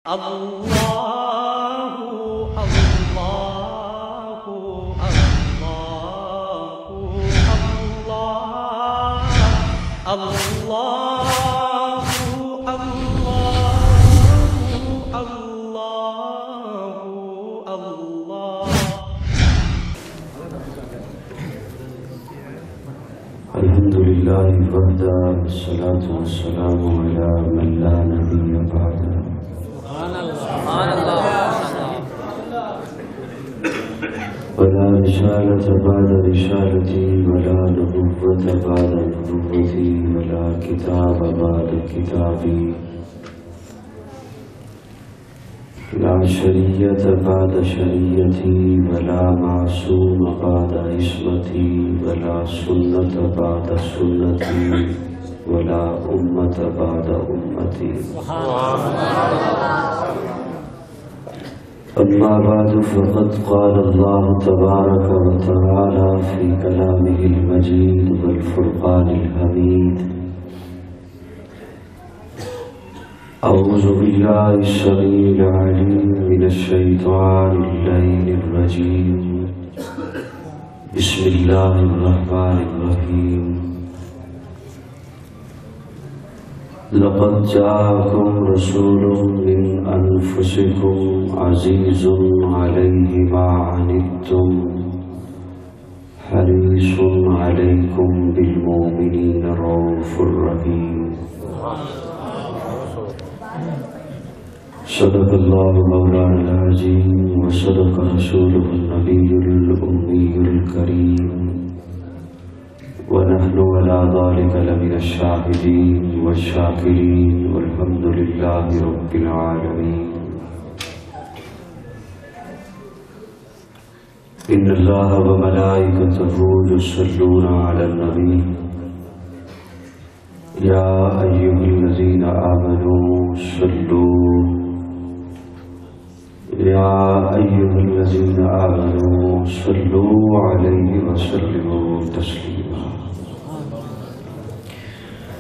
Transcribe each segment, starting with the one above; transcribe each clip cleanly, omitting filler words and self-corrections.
الحمدللہ وحدہ والصلاة والسلام علی من لا نبی بعدہ ولا رسالة بعد رسالتی ولا نبوة بعد نبوتی ولا کتاب بعد کتابی لا شریعت بعد شریعتی ولا معصوم بعد عصمتی ولا سنت بعد سنتی ولا امت بعد امتی اما بعد فقد قال اللہ تبارک وتعالی فی کلامہ المجید والفرقان الحمید اعوذ باللہ السمیع العلیم من الشیطان اللعین الرجیم بسم اللہ الرحمن الرحیم لقد جاءكم رسول من انفسكم عزيز عليه ما عنتم حريص عليكم بالمؤمنين رؤوف رحيم صدق الله مولانا العظيم وصدق رسوله النبي الأمي الكريم ونحن على ذلك لمن الشاهدين والشاكرين والحمد لله رب العالمين إن الله وملائكته يصلون على النبي يا أيها الذين آمنوا صلوا عليه وسلموا تسليما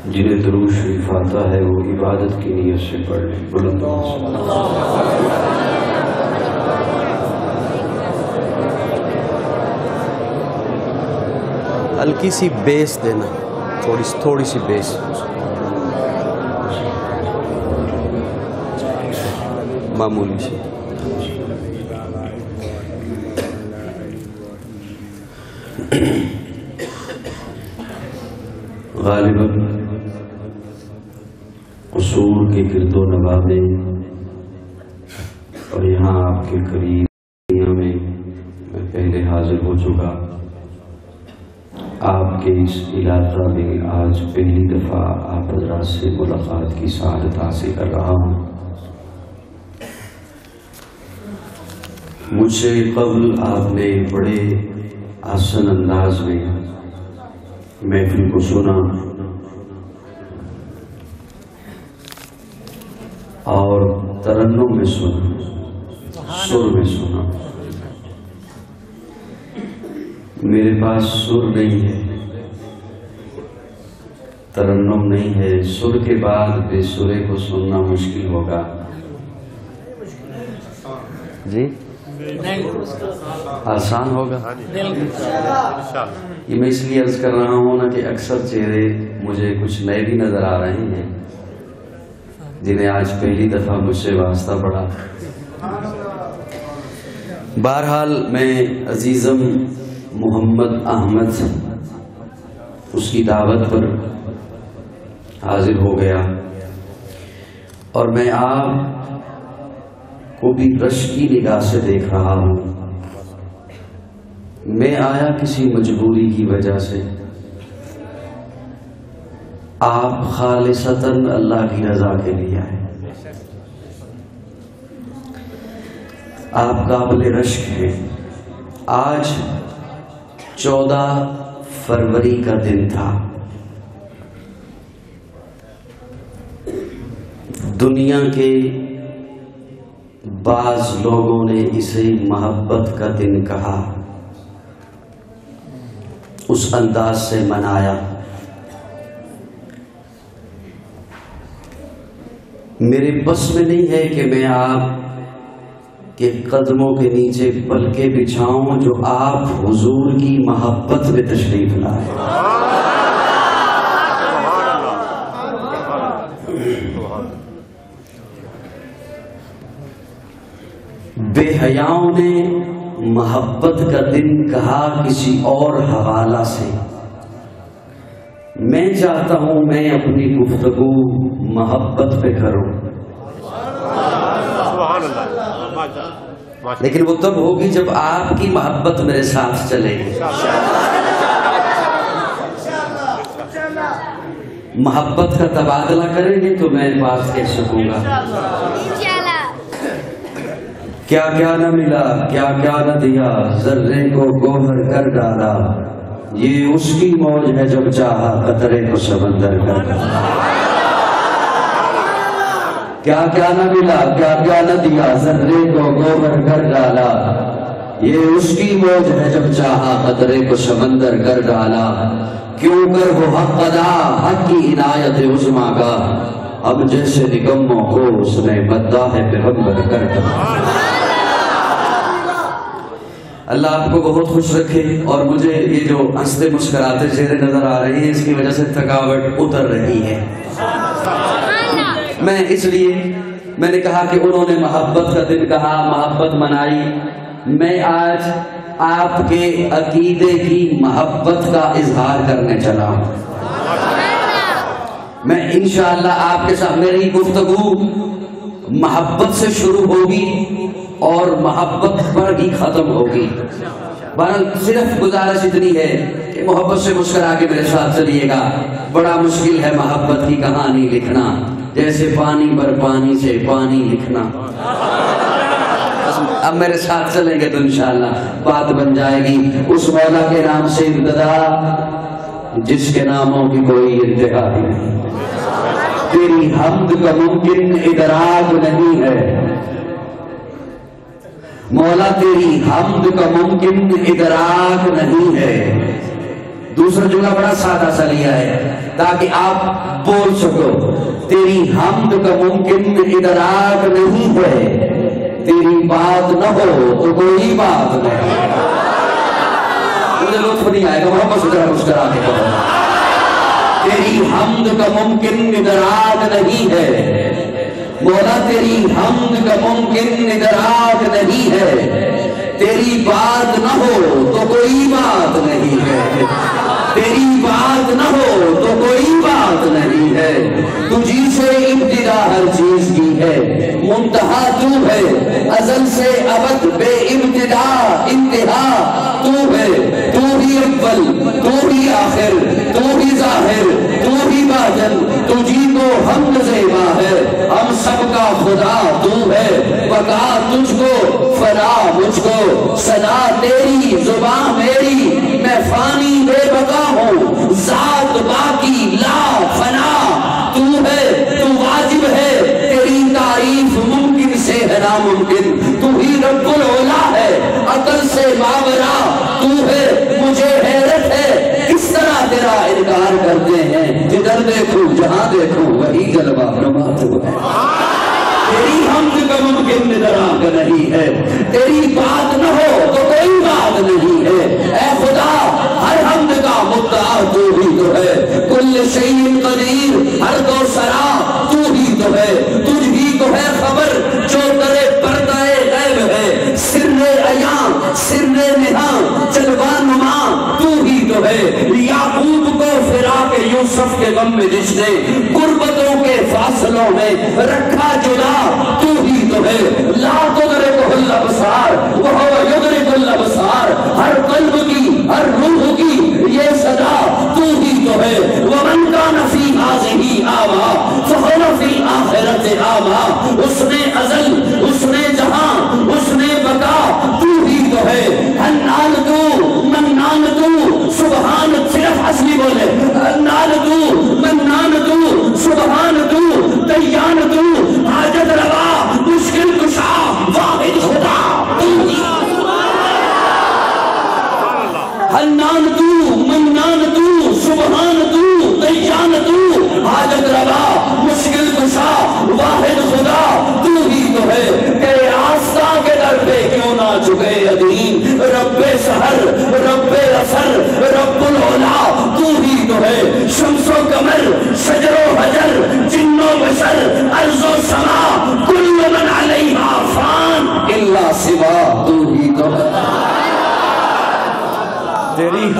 جنہیں درود شریف آتا ہے وہ عبادت کی نیت سے پڑھ لیں بلند ہلکی سی بیس دینا تھوڑی سی بیس معمولی سی غالباً قصور کے گرد و نواح میں اور یہاں آپ کے قریب میں پہلے حاضر ہو چکا آپ کے اس علاقہ میں آج پہلی دفعہ آپ حضرات سے ملاقات کی سعادت حاصل کر رہا ہوں مجھ سے قبل آپ نے بڑے آسن انداز میں محفل کو سنا اور ترنم میں سنا سر میں سنا میرے پاس سر نہیں ہے ترنم نہیں ہے سر کے بعد بے سرے کو سننا مشکل ہوگا جی آسان ہوگا یہ میں اس لیے عرض کر رہا ہوں نا کہ اکثر چہرے مجھے کچھ نئے بھی نظر آ رہے ہیں جنہیں آج پہلی دفعہ مجھ سے واسطہ پڑا بہرحال میں عزیزم محمد احمد اس کی دعوت پر حاضر ہو گیا اور میں آپ کو بھی رش کی نگاہ سے دیکھ رہا ہوں میں آیا کسی مجبوری کی وجہ سے آپ خالصتاً اللہ کی رضا کے لیے آئے آپ قابل رشک ہیں آج 14 فروری کا دن تھا دنیا کے بعض لوگوں نے اسے محبت کا دن کہا اس انداز سے منایا میرے بس میں نہیں ہے کہ میں آپ کے قدموں کے نیچے پلکیں بچھاؤں جو آپ حضور کی محبت میں تشریف لائے۔ بے حیاؤں نے محبت کا دن کہا کسی اور حوالہ سے، میں چاہتا ہوں میں اپنی گفتگو محبت پہ کروں، لیکن وہ تب ہوگی جب آپ کی محبت میرے ساتھ چلے گی۔ محبت کا تبادلہ کریں گے تو میں بات کہہ سکوں گا۔ کیا کیا نہ ملا کیا کیا نہ دیا، ذرے کو گوہر کر ڈالا، یہ اس کی موج ہے جب چاہا قطرے کو سمندر کر ڈالا۔ کیا کیا نہ ملا کیا کیا نہ دیا، ذرے کو گوہر کر ڈالا، یہ اس کی موج ہے جب چاہا قطرے کو سمندر کر ڈالا۔ کیوں کر وہ حق ادا حق کی عنایت عظمیٰ کا، اب جیسے نکموں کو اس نے مداح پیغمبر کر ڈالا۔ اللہ آپ کو بہت خوش رکھے، اور مجھے یہ جو ہنستے مسکراتے چہرے نظر آ رہے ہیں اس کی وجہ سے تھکاوٹ اتر رہی ہے۔ میں اس لیے میں نے کہا کہ انہوں نے محبت کا دن کہا، محبت منائی، میں آج آپ کے عقیدے کی محبت کا اظہار کرنے چلا ہوں۔ میں انشاءاللہ آپ کے ساتھ میری گفتگو محبت سے شروع ہوگی اور محبت پر ہی ختم ہوگی۔ بہرحال صرف گزارش اتنی ہے کہ محبت سے مسکرا کے میرے ساتھ چلیے گا۔ بڑا مشکل ہے محبت کی کہانی لکھنا، جیسے پانی پر پانی سے پانی لکھنا۔ اب میرے ساتھ چلیں گے تو انشاءاللہ بات بن جائے گی۔ اس مولا کے نام سے ابتدا جس کے ناموں کی کوئی انتہا نہیں، تیری حمد کا ممکن ادراک نہیں ہے مولا، تیری حمد کا ممکن ادراک نہیں ہے۔ دوسرا جملہ بڑا سادہ سا لیا ہے تاکہ آپ بول سکو، تیری حمد کا ممکن ادراک نہیں ہے، تیری بات نہ ہو تو کوئی بات نہیں۔ مجھے لطف نہیں آئے گا، محبت سے ذرا مسکرا کے کہو، تیری حمد کا ممکن ادراک نہیں ہے مولا، تیری حمد کا ممکن ادراک نہیں ہے، تیری بات نہ ہو تو کوئی بات نہیں ہے، تیری بات نہ ہو تو کوئی بات نہیں ہے۔ تجھی سے ابتدا ہر چیز کی ہے، منتہا تو ہے، ازل سے ابد بے ابتدا انتہا تو ہے، تو ہی اول تو ہی آخر تو ہی ظاہر تو ہی باطن، تجھی کو حمد زیبا ہے، ہم سب کا خدا تو ہے، بقا تجھ کو فنا مجھ کو، صدا تیری زباں میری، میں فانی بے بقا ہوں، ذات باقی لا فنا تو ہے، تو واجب ہے، تیری تعریف ممکن سے ہے ناممکن، تو ہی رب العلا ہے، عقل سے ماورا تو ہے، مجھے حیرت ہے کس طرح تیرا انکار کرتے ہیں، جدھر دیکھوں جہاں دیکھوں وہی جلوہ نما تو ہے۔ تیری حمد کا ممکن ادراک نہیں ہے، تیری بات نہ ہو تو کوئی بات نہیں ہے، اے خدا ہر حمد کا مدعا تو ہی تو ہے، کل شیء قدیر ہر دو سرا تو ہی تو ہے، تجھ ہی کو ہے خبر جو کرے پردہ غیب ہے، سر عیاں سر نہاں جلوہ نما تو ہی تو ہے، یعقوب کو فراق یوسف کے غم میں جس نے غربتوں کے فاصلوں میں رکھا جدا تو ہی تو ہے، لا تدرکہ الابصار وہو یدرک الابصار، ہر قلب کی ہر روح کی یہ صدا تو ہی تو ہے، ومن کان فی ہذہ اعمیٰ فہو فی الآخرۃ اعمیٰ، اس نے ازل اس نے جہاں اس نے بقا تو ہی تو ہے، حنان تو منان تو سبحان، صرف اصلی بولے، حنان تو منان تو سبحان تو دیان تو حاجت روا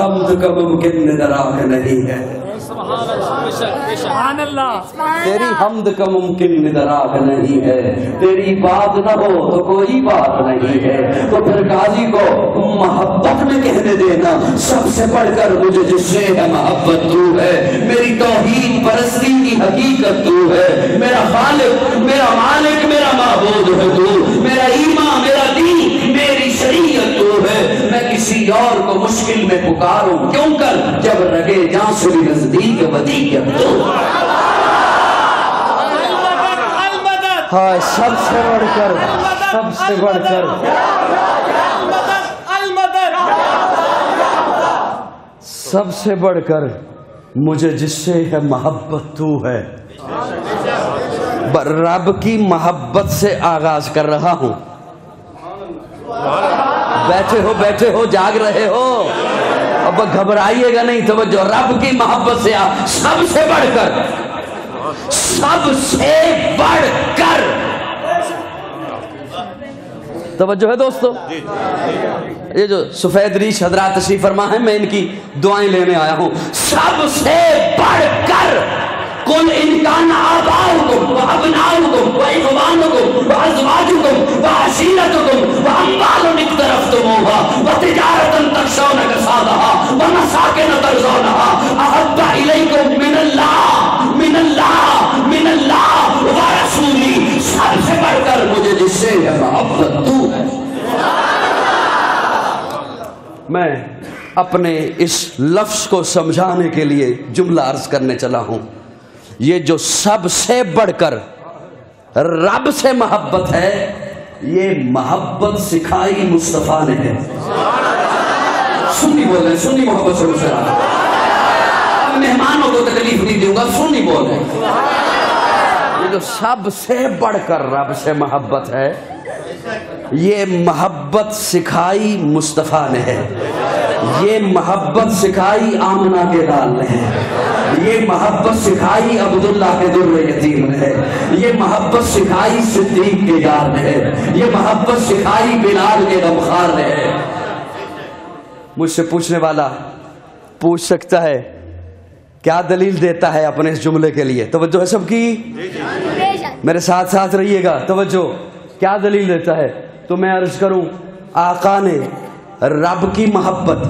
حمد کا ممکن ندراک نہیں ہے، سبحان اللہ، تیری حمد کا ممکن ندراک نہیں ہے، تیری بات نہ ہو تو کوئی بات نہیں ہے۔ تو پھر غازی کو محبت میں کہنے دینا، سب سے بڑھ کر مجھے جس سے ہے محبت تو ہے، میری توحید پرستی کی حقیقت تو ہے، میرا خالق، میرا مالک، میرا معبود ہے تو، میرا ایمان، میرا دین، میری شریعت تو ہے۔ میں کسی اور کو مشکل میں پکاروں کیوں کر، جب رگے جان سے بھی نزدیک ودیعت تو۔ ہاں سب سے بڑھ کر، سب سے بڑھ کر، سب سے بڑھ کر مجھے جس سے ہے محبت تو ہے۔ رب کی محبت سے آغاز کر رہا ہوں۔ بیٹھے ہو جاگ رہے ہو، اب گھبرائیے گا نہیں، توجہ، رب کی محبت سے سب سے بڑھ کر، سب سے بڑھ کر، توجہ ہے دوستو۔ یہ جو سفید ریش حضرات تشریف فرما ہے، میں ان کی دعائیں لینے آیا ہوں۔ سب سے بڑھ کر قل ان کان آباؤکم وابناؤکم واخوانکم وازواجکم وعشیرتکم واموال اقترفتموها وتجارة تخشون کسادها ومساکن ترضونها احب الیکم من اللہ ورسولی، سب سے بڑھ کر مجھے جس سے ہے محبت تو ہے۔ میں اپنے اس لفظ کو سمجھانے کے لیے جملہ عرض کرنے چلا ہوں۔ یہ جو سب سے بڑھ کر رب سے محبت ہے، یہ محبت سکھائی مصطفیٰ نے ہے۔ سنی بول رہے، سنی محبت سے مسلمان، اب مہمانوں کو تکلیف نہیں دوں گا، سنی بول رہے۔ یہ جو سب سے بڑھ کر رب سے محبت ہے، یہ محبت سکھائی مصطفیٰ نے ہے، یہ محبت سکھائی آمنہ کے لال نے ہے، یہ محبت سکھائی عبداللہ کے در یتیم نے ہے، یہ محبت سکھائی صدیق کے یار نے ہے، یہ محبت سکھائی بلال کے غمخوار نے ہے۔ مجھ سے پوچھنے والا پوچھ سکتا ہے کیا دلیل دیتا ہے اپنے اس جملے کے لیے؟ توجہ ہے سب کی، میرے ساتھ ساتھ رہیے گا، توجہ، کیا دلیل دیتا ہے؟ تو میں عرض کروں، آقا نے رب کی محبت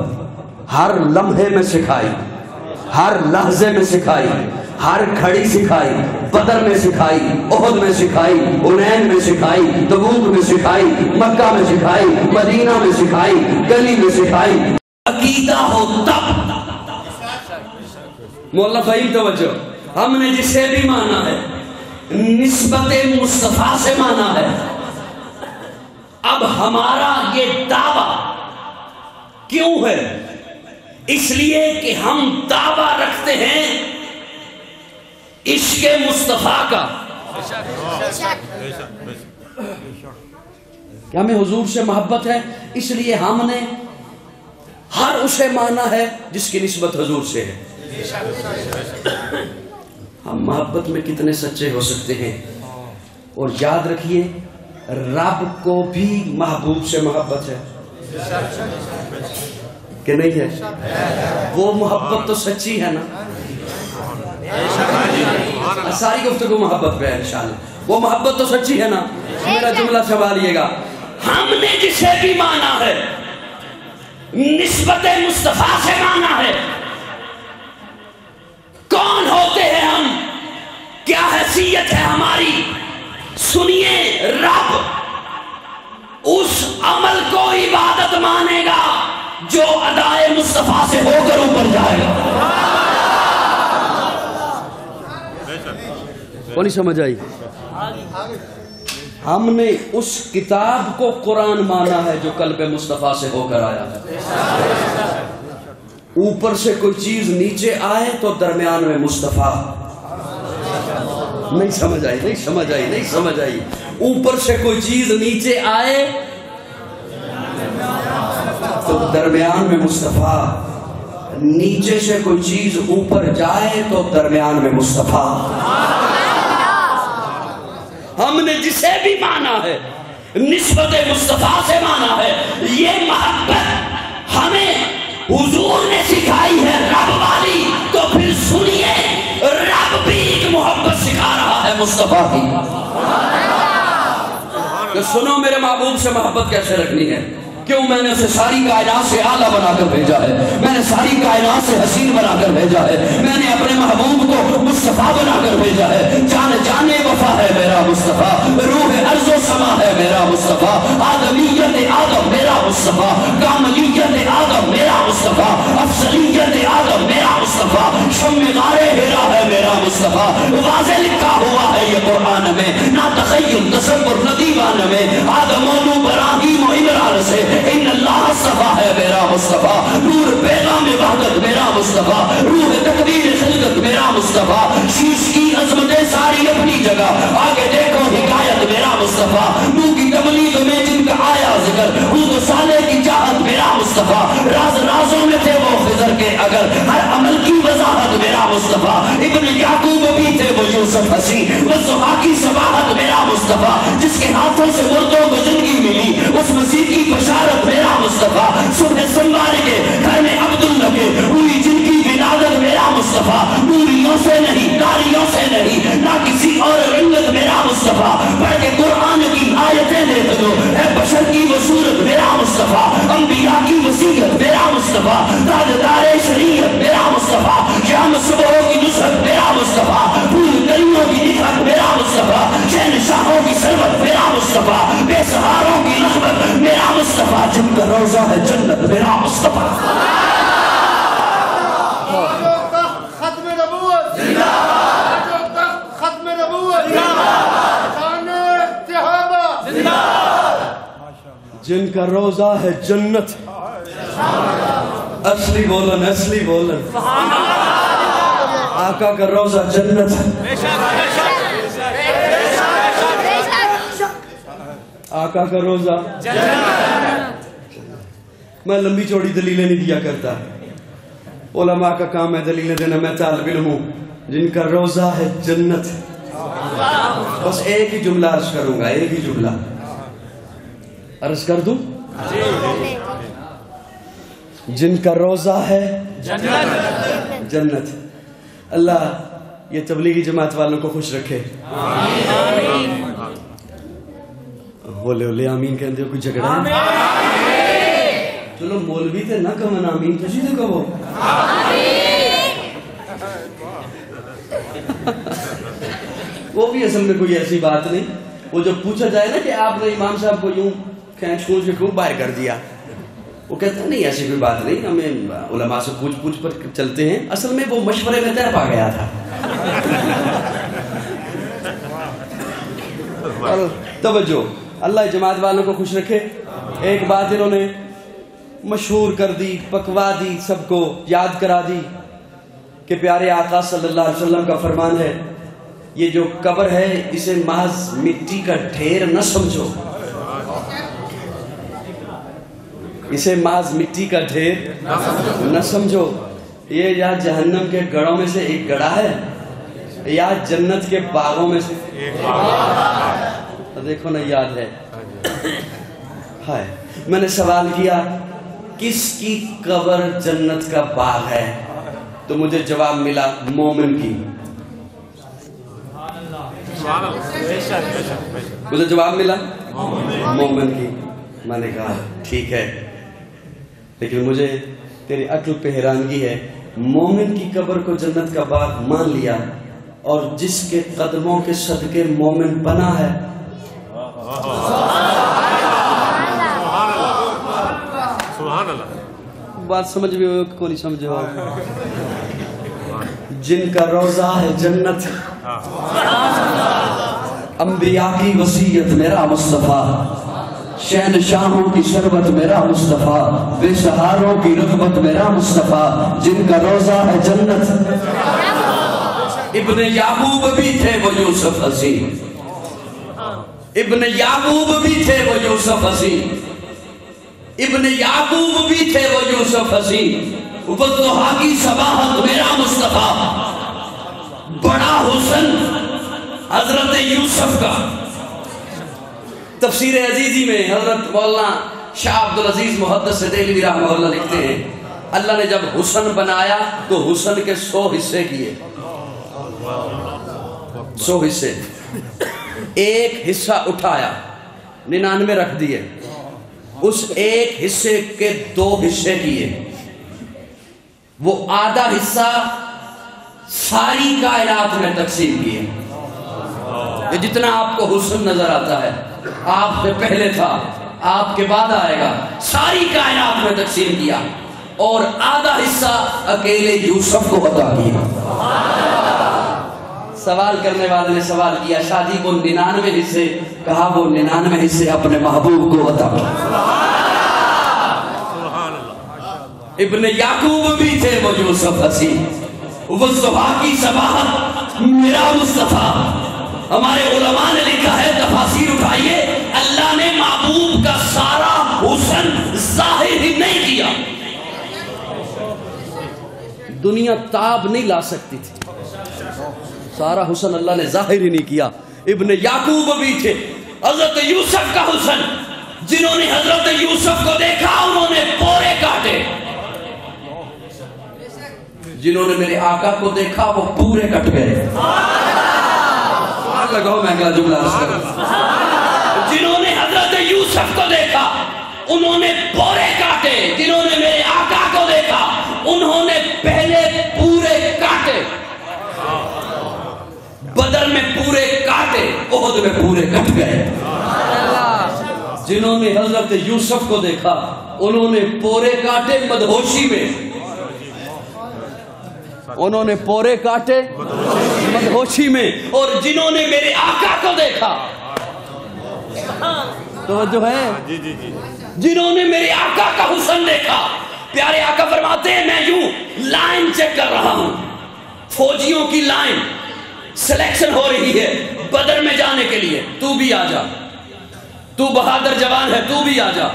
ہر لمحے میں سکھائی، ہر لحظے میں سکھائی، ہر گھڑی سکھائی، بدر میں سکھائی، احد میں سکھائی، حنین میں سکھائی، تبوک میں سکھائی، مکہ میں سکھائی، مدینہ میں سکھائی، گلی میں سکھائی۔ عقیدہ ہو تب، مولا بھائی توجہ، ہم نے جسے بھی مانا ہے نسبت مصطفیٰ سے مانا ہے۔ اب ہمارا یہ دعویٰ کیوں ہے؟ اس لیے کہ ہم دعویٰ رکھتے ہیں عشق مصطفیٰ کا، کہ ہمیں حضور سے محبت ہے، اس لیے ہم نے ہر اسے مانا ہے جس کی نسبت حضور سے ہے۔ ہم محبت میں کتنے سچے ہو سکتے ہیں، اور یاد رکھیے رب کو بھی محبوب سے محبت ہے کہ نہیں ہے؟ وہ محبت تو سچی ہے نا، ساری گفتگو محبت پہ ہے انشاءاللہ، وہ محبت تو سچی ہے نا۔ میرا جملہ سنبھالیے گا، ہم نے جسے بھی مانا ہے نسبت مصطفیٰ سے مانا ہے۔ کون ہوتے ہیں ہم، کیا حیثیت ہے ہماری؟ سنیے، رب اس عمل کو عبادت مانے گا جو ادائے مصطفیٰ سے ہو کر اوپر جائے گا۔ وہ نہیں سمجھ آئی؟ ہم نے اس کتاب کو قرآن مانا ہے جو قلب مصطفیٰ سے ہو کر آیا ہے۔ اوپر سے کوئی چیز نیچے آئے تو درمیان میں مصطفیٰ۔ نہیں سمجھ آئی، نہیں سمجھ آئی، نہیں سمجھ آئی۔ اوپر سے کوئی چیز نیچے آئے تو درمیان میں مصطفیٰ، نیچے سے کوئی چیز اوپر جائے تو درمیان میں مصطفیٰ۔ ہم نے جسے بھی مانا ہے نسبت مصطفیٰ سے مانا ہے۔ یہ محبت ہمیں حضور نے سکھائی ہے رب والی، تو پھر سنیے رب بھی ایک محبت سکھا رہا ہے مصطفیٰ کی کہ سنو میرے محبوب سے محبت کیسے رکھنی ہے. کیوں؟ میں نے اسے ساری کائنات سے اعلیٰ بنا کر بھیجا ہے، میں نے ساری کائنات سے حسین بنا کر بھیجا ہے، میں نے اپنے محبوب کو مصطفیٰ بنا کر بھیجا ہے. جان جانے وفا ہے میرا مصطفیٰ، روح ارض و سما ہے میرا مصطفیٰ، آدمیت آدم میرا مصطفیٰ، کاملیت آدم میرا مصطفیٰ، افضلیت آدم میرا مصطفیٰ، شم غار ہیرا ہے میرا مصطفیٰ. واضح لکھا ہوا ہے یہ قرآن میں، نہ تخیل تصور نہ دیوان میں. آدم و نوح ابراہیم و عمران سے ان اللہ صفا ہے میرا مصطفیٰ. نور پیغام وحدت میرا مصطفیٰ، روح تقدیر خلقت میرا مصطفیٰ. شیش کی عظمتیں ساری اپنی جگہ، آگے دیکھو حکایت میرا مصطفیٰ. نوح کی تبلیغ میں جن کا آیا ذکر، حود صالح کی چاہت میرا مصطفیٰ. راز رازوں میں تھے وہ خضر کے اگر، ہر عمل کی وضاحت میرا مصطفیٰ. ابن یعقوب بھی تھے وہ یوسف حسین، والضحیٰ کی صباحت میرا مصطفیٰ. جس کے ہاتھوں سے مردوں کو زندگی ملی، اس مسیح کی بشارت میرا مصطفیٰ. صبح سنوار کے گھر میں عبداللہ کے ہوئی جن کی ولادت میرا مصطفیٰ. نوریوں سے نہیں، ناریوں سے نہیں، نہ کسی اور علت میرا مصطفیٰ. پڑھ کے قرآن کی آیتیں دیکھ دو، ہے بشر کی وہ صورت میرا مصطفیٰ. انبیاء کی وصیت میرا مصطفیٰ، تاجدار شریعت میرا مصطفیٰ. شام صبحوں کی نصرت میرا مصطفیٰ، پھول کلیوں کی نکھت میرا مصطفیٰ. شہنشاہوں کی ثروت میرا مصطفیٰ، بے سہاروں کی رحمت میرا مصطفیٰ. جن کا روزہ ہے جنت میرا مصطفیٰ. ختم نبوت ختم نبوت جن کا روزہ ہے جنت. اصلی بولن، اصلی بولن. آقا کا روزہ جنت. آقا کا روزہ جنت. میں لمبی چوڑی دلیلیں نہیں دیا کرتا، علماء کا کام ہے دلیلیں دینا. میں طالب علم ہوں. جن کا روزہ ہے جنت. بس ایک ہی جملہ عرض کروں گا، ایک ہی جملہ عرض کر دوں. جن کا روزہ ہے جنت. جنت. اللہ یہ تبلیغی جماعت والوں کو خوش رکھے. بولے بولے آمین کہندے ہو، کوئی جھگڑا ہے؟ چلو مولوی تھے نہ کہو آمین، تجھی تو کہو. وہ بھی اصل میں کوئی ایسی بات نہیں. وہ جب پوچھا جائے نا کہ آپ نے امام صاحب کو یوں کھینچ کھونچ کے کیوں باہر کر دیا، وہ کہتے ہیں نہیں ایسی کوئی بات نہیں، ہمیں علماء سے پوچھ پوچھ پر چلتے ہیں. اصل میں وہ مشورے میں طے پا گیا تھا. توجہ، اللہ جماعت والوں کو خوش رکھے. ایک بات انہوں نے مشہور کر دی، پکوا دی، سب کو یاد کرا دی کہ پیارے آقا صلی اللہ علیہ وسلم کا فرمان ہے یہ جو قبر ہے اسے محض مٹی کا ڈھیر نہ سمجھو، اسے محض مٹی کا ڈھیر نہ سمجھو. یہ یا جہنم کے گڑھوں میں سے ایک گڑھا ہے یا جنت کے باغوں میں سے ایک باغ. دیکھو نا یاد ہے. ہائے میں نے سوال کیا کس کی قبر جنت کا باغ ہے، تو مجھے جواب ملا مومن کی. مجھے جواب ملا مومن کی. میں نے کہا ٹھیک ہے، لیکن مجھے تیری عقل پہ حیرانگی ہے. مومن کی قبر کو جنت کا باغ مان لیا، اور جس کے قدموں کے صدقے مومن بنا ہے. بات سمجھ بھی ہو کو نہیں سمجھو. جن کا روزہ ہے جنت، انبیاء کی وصیت میرا مصطفیٰ، شہنشاہوں کی شربت میرا مصطفیٰ، بے سہاروں کی رغبت میرا مصطفیٰ. جن کا روزہ ہے جنت. ابن یعقوب بھی تھے وہ یوسف حسین، ابن یعقوب بھی تھے وہ یوسف حسین، ابن یعقوب بھی تھے وہ یوسف حسین. والضحیٰ کی صباحت میرا مصطفیٰ. بڑا حسن حضرت یوسف کا. تفسیر عزیزی میں حضرت مولانا شاہ عبدالعزیز محدث دہلوی رحمہ اللہ لکھتے ہیں اللہ نے جب حسن بنایا تو حسن کے 100 حصے کیے، 100 حصے، ایک حصہ اٹھایا 99 رکھ دیے، اس ایک حصے کے 2 حصے کیے، وہ آدھا حصہ ساری کائنات میں تقسیم کیے۔ یہ جتنا آپ کو حسن نظر آتا ہے، آپ سے پہلے تھا، آپ کے بعد آئے گا، ساری کائنات میں تقسیم کیا، اور آدھا حصہ اکیلے یوسف کو عطا کیا۔ سوال کرنے والے نے سوال کیا، شادی کو 99 حصے، کہا وہ 99 حصے اپنے محبوب کو عطا کیا۔ ابن یعقوب بھی تھے وہ یوسف حسین، مصطفیٰ کی صباحت میرا مصطفیٰ۔ ہمارے علماء نے لکھا ہے، تفاسیر اٹھائیے، اللہ نے محبوب کا سارا حسن ظاہر ہی نہیں کیا، دنیا تاب نہیں لا سکتی تھی، سارا حسن اللہ نے ظاہر ہی نہیں کیا۔ ابن یعقوب بھی تھے، حضرت یوسف کا حسن، جنہوں نے حضرت یوسف کو دیکھا انہوں نے پورے کاٹے، جنہوں نے میرے آقا کو دیکھا وہ پورے کٹ گئے۔ لگاؤ میں اگلا جملہ جنہوں نے حضرت یوسف کو دیکھا انہوں نے پورے کاٹے، جنہوں نے میرے آقا کو دیکھا انہوں نے پہلے پورے کاٹے، بدر میں پورے کاٹے، احد میں پورے کٹ گئے۔ جنہوں نے حضرت یوسف کو دیکھا انہوں نے پورے کاٹے مدہوشی میں، انہوں نے پورے کاٹے مدہوشی میں، اور جنہوں نے میرے آقا کو دیکھا، تو جو ہے جنہوں نے میرے آقا کا حسن دیکھا، پیارے آقا فرماتے ہیں میں یوں لائن چیک کر رہا ہوں، فوجیوں کی لائن سلیکشن ہو رہی ہے بدر میں جانے کے لیے، تو بھی آ جا، تو بہادر جوان ہے تو بھی آ جا،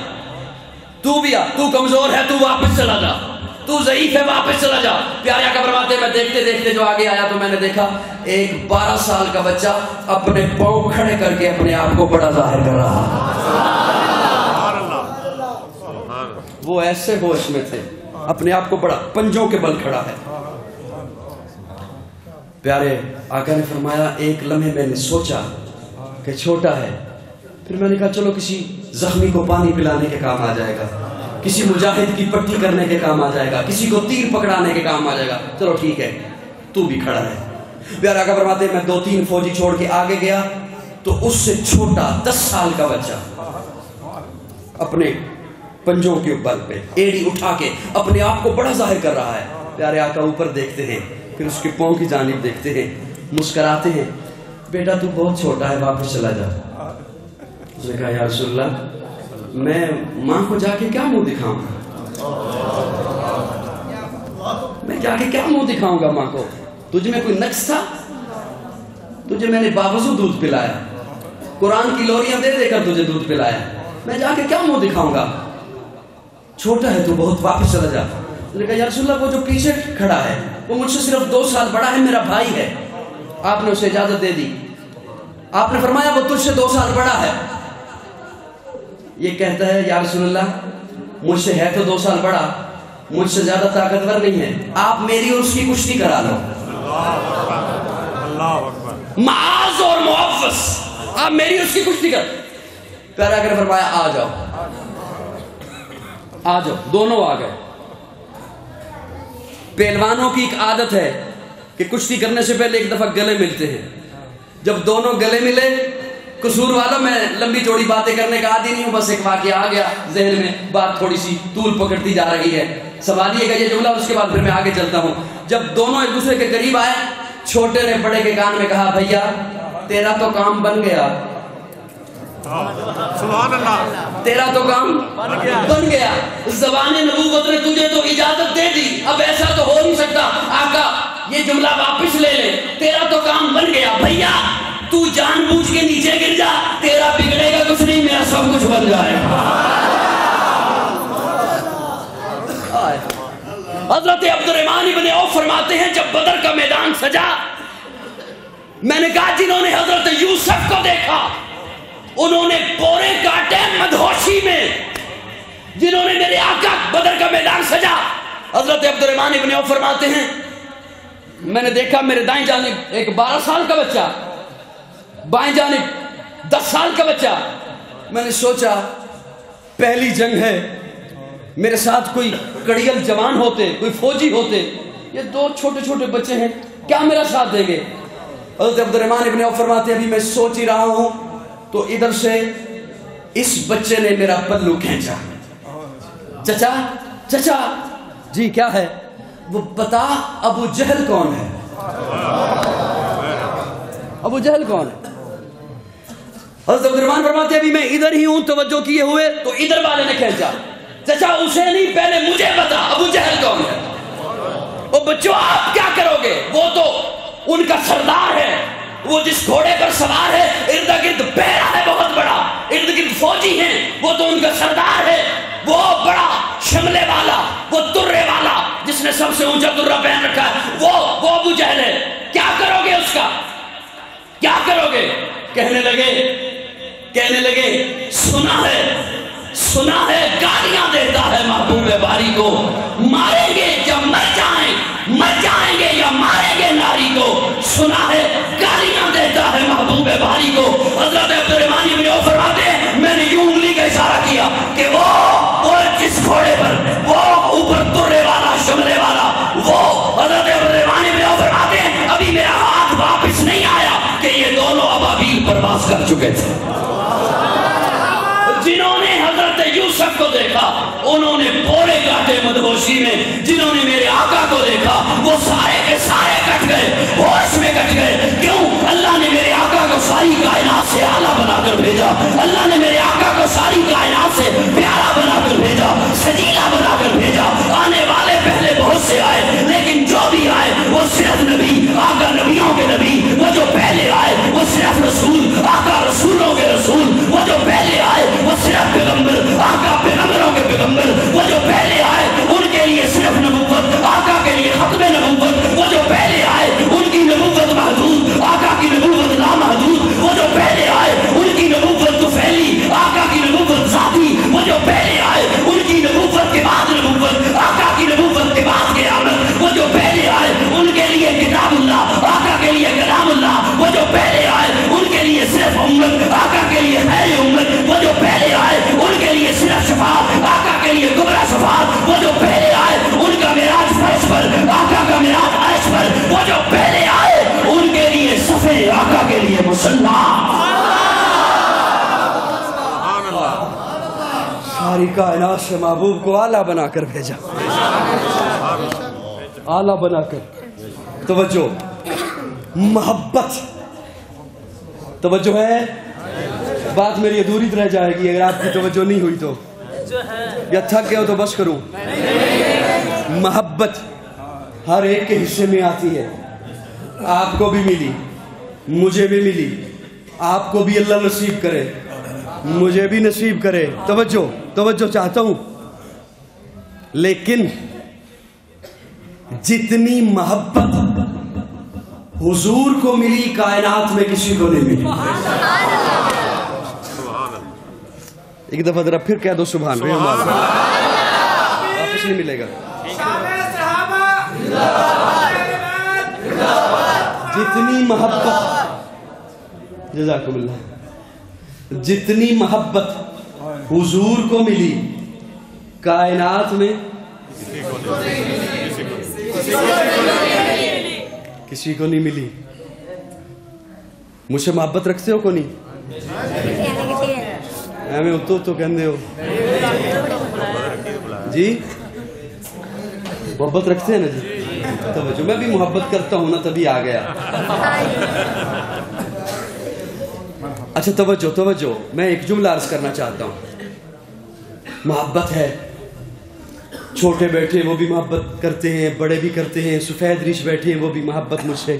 تو بھی آ، تو کمزور ہے تو واپس چلا جا، تو ضعیف ہے واپس چلا جا۔ پیارے آقا فرماتے ہیں میں دیکھتے دیکھتے جو آگے آیا تو میں نے دیکھا ایک 12 سال کا بچہ اپنے پاؤں کھڑے کر کے اپنے آپ کو بڑا ظاہر کر رہا، وہ ایسے ہوش میں تھے، اپنے آپ کو بڑا، پنجوں کے بل کھڑا ہے۔ پیارے آقا نے فرمایا ایک لمحے میں نے سوچا کہ چھوٹا ہے، پھر میں نے کہا چلو کسی زخمی کو پانی پلانے کے کام آ جائے گا، کسی مجاہد کی پٹی کرنے کے کام آ جائے گا، کسی کو تیر پکڑانے کے کام آ جائے گا، چلو ٹھیک ہے تو بھی کھڑا ہے۔ پیارے آقا فرماتے ہیں میں 2-3 فوجی چھوڑ کے آگے گیا تو اس سے چھوٹا 10 سال کا بچہ اپنے پنجوں کے بل پہ ایڑی اٹھا کے اپنے آپ کو بڑا ظاہر کر رہا ہے۔ پیارے آقا اوپر دیکھتے ہیں، پھر اس کے پاؤں کی جانب دیکھتے ہیں، مسکراتے ہیں، بیٹا تو بہت چھوٹا ہے واپس چلا جا۔ اس نے کہا یا رسول اللہ میں ماں کو جا کے کیا منہ دکھاؤں گا، میں جا کے کیا منہ دکھاؤں گا ماں کو، تجھ میں کوئی نقص تھا، تجھے میں نے باوضو دودھ پلایا، قرآن کی لوریاں دے دے کر تجھے دودھ پلایا، میں جا کے کیا منہ دکھاؤں گا، چھوٹا ہے تو بہت واپس چلا جا۔ اس نے کہا یا رسول اللہ وہ جو پیچھے کھڑا ہے وہ مجھ سے صرف 2 سال بڑا ہے، میرا بھائی ہے۔ آپ نے اسے اجازت دے دی، آپ نے فرمایا وہ تجھ سے 2 سال بڑا ہے، یہ کہتا ہے یا رسول اللہ مجھ سے ہے تو 2 سال بڑا، مجھ سے زیادہ طاقتور نہیں ہے، آپ میری اور اس کی کشتی کرا لو، معاذ اور معوض، آپ میری اور اس کی کشتی کر۔ پیارا آقا نے فرمایا آ جاؤ آ جاؤ، دونوں آ گئے۔ پہلوانوں کی ایک عادت ہے کہ کشتی کرنے سے پہلے ایک دفعہ گلے ملتے ہیں، جب دونوں گلے ملے، قصور والا میں لمبی چوڑی باتیں کرنے کا عادی نہیں ہوں، بس ایک واقعہ آ گیا ذہن میں، بات تھوڑی سی طول پکڑتی جا رہی ہے، سنبھالیے گا یہ جملہ، اس کے بعد پھر میں آگے چلتا ہوں۔ جب دونوں ایک دوسرے کے قریب آئے، چھوٹے نے بڑے کے کان میں کہا بھیا تیرا تو کام بن گیا، سبحان اللہ، تیرا تو کام بن گیا، زبان نبوت نے تجھے تو اجازت دے دی، اب ایسا تو ہو نہیں سکتا، آقا یہ جملہ واپس لے لے، تیرا تو کام بن گیا، بھیا تو جان بوجھ کے نیچے گر جا، تیرا بگڑے گا کچھ نہیں، میرا سب کچھ بن جائے گا۔ حضرت عبد الرحمن ابن عوف فرماتے ہیں جب بدر کا میدان سجا، میں نے کہا جنہوں نے حضرت یوسف کو دیکھا انہوں نے پورے کاٹے مدہوشی میں، جنہوں نے میرے آقا بدر کا میدان سجا حضرت عبدالرحمن ابن عوف فرماتے ہیں میں نے دیکھا میرے دائیں جانب ایک 12 سال کا بچہ، بائیں جانب 10 سال کا بچہ. میں نے سوچا پہلی جنگ ہے، میرے ساتھ کوئی کڑیل جوان ہوتے، کوئی فوجی ہوتے، یہ 2 چھوٹے چھوٹے بچے ہیں، کیا میرا ساتھ دیں گے؟ حضرت عبدالرحمن ابن عوف فرماتے ہیں ابھی میں سوچ ہی رہا ہوں تو ادھر سے اس بچے نے میرا پلو کھینچا. چچا چچا جی کیا ہے؟ وہ بتا ابو جہل کون ہے؟ ابو جہل کون ہے؟ حضرت عبدالرحمن فرماتے ہیں ابھی میں ادھر ہی ہوں، توجہ کیے ہوئے تو ادھر والے نے کھینچا. چچا اسے نہیں، پہلے مجھے بتا ابو جہل کون ہے؟ وہ بچوں آپ کیا کرو گے؟ وہ تو ان کا سردار ہے، وہ جس گھوڑے پر سوار ہے، ارد گرد پیرا ہے بہت بڑا، ارد گرد فوجی ہیں، وہ تو ان کا سردار ہے، وہ بڑا شملے والا، وہ ترے والا جس نے سب سے اونچا ترہ پہن رکھا ہے، وہ ابو جہل ہے. کیا کرو گے اس کا؟ کیا کرو گے؟ کہنے لگے سنا ہے گالیاں دیتا ہے محبوب باری کو، ماریں گے یا مر جائیں گے یا ماریں گے ناری کو. سنا ہے گالیاں دیتا ہے محبوب باری کو. حضرت عبدالرحمن ابن عوف فرماتے ہیں میں نے یوں انگلی کا اشارہ کیا کہ وہ جس گھوڑے پر، وہ اوپر ترے والا شملے والا، وہ حضرت عبدالرحمن ابن عوف فرماتے ہیں ابھی میرا ہاتھ واپس نہیں آیا کہ یہ دونوں ابابیل پرواز کر چکے تھے. جنہوں نے حضرت یوسف کو دیکھا انہوں نے پورے کاٹے مدہوشی میں، جنہوں نے میرے آقا کو دیکھا وہ سارے کے سارے کٹ گئے، ہوش میں کٹ گئے. کیوں؟ اللہ نے میرے آقا کو ساری کائنات سے اعلیٰ بنا کر بھیجا، اللہ نے میرے آقا کو ساری کائنات سے پیارا بنا کر بھیجا، سجیلا بنا کر بھیجا. آنے والے پہلے بہت سے آئے لیکن جو بھی آئے وہ صرف نبی، آقا نبیوں کے نبی. وہ جو پہلے آئے وہ صرف رسول، آقا رسولوں کے رسول. وہ جو پہلے آئے وہ صرف پیغمبر، آقا پیغمبروں کے پیغمبر. وہ جو پہلے آئے ان کے لیے صرف نبوت، آقا کے لیے ختم نبوت. وہ جو پہلے آئے ان کی نبوت محدود، آقا کی نبوت لامحدود. وہ جو پہلے آئے ان کی نبوت تو پھیلی، آقا کی نبوت ذاتی. وہ جو پہلے آئے ان کی نبوت کے بعد نبوت، آقا کی نبوت کے بعد قیامت. وہ جو پہلے آئے ان کے لیے کتاب اللہ، آقا کے لیے کلام اللہ. وہ جو پہلے آئے ان کے لیے صرف امت، آقا کے لیے خیر امت. وہ جو پہلے آئے ان کے لیے صرف شفاعت، آقا کے لیے کبرا شفاعت. وہ جو پہلے آئے ان کا معراج فرش پر، آقا کا معراج عرش پر. وہ جو پہلے آئے ان کے لیے صفے، آقا کے لیے مصلی. ساری کائنات سے محبوب کو اعلیٰ بنا کر بھیجا، اعلیٰ بنا کر. توجہ، محبت، توجہ ہے. بات میری ادھوری رہ جائے گی اگر آپ کی توجہ نہیں ہوئی تو، یا تھک گئے ہو تو بس کروں. محبت ہر ایک کے حصے میں آتی ہے. آپ کو بھی ملی، مجھے بھی ملی، آپ کو بھی اللہ نصیب کرے، مجھے بھی نصیب کرے. توجہ چاہتا ہوں. لیکن جتنی محبت حضور کو ملی کائنات میں کسی کو نہیں ملی. ایک دفعہ ذرا پھر کہہ دو سبحان اللہ. واپس نہیں ملے گا. جتنی محبت، جزاکم اللہ، جتنی محبت حضور کو ملی کائنات میں کسی کو نہیں ملی. مجھ سے محبت رکھتے ہو کو نہیں؟ ہمیں تو کہندے ہو جی، محبت رکھتے ہیں نا جی. توجہ، میں بھی محبت کرتا ہوں نا تبھی آ گیا. اچھا توجہ، میں ایک جملہ عرض کرنا چاہتا ہوں. محبت ہے، چھوٹے بیٹھے وہ بھی محبت کرتے ہیں، بڑے بھی کرتے ہیں، سفید ریش بیٹھے ہیں وہ بھی محبت مجھ سے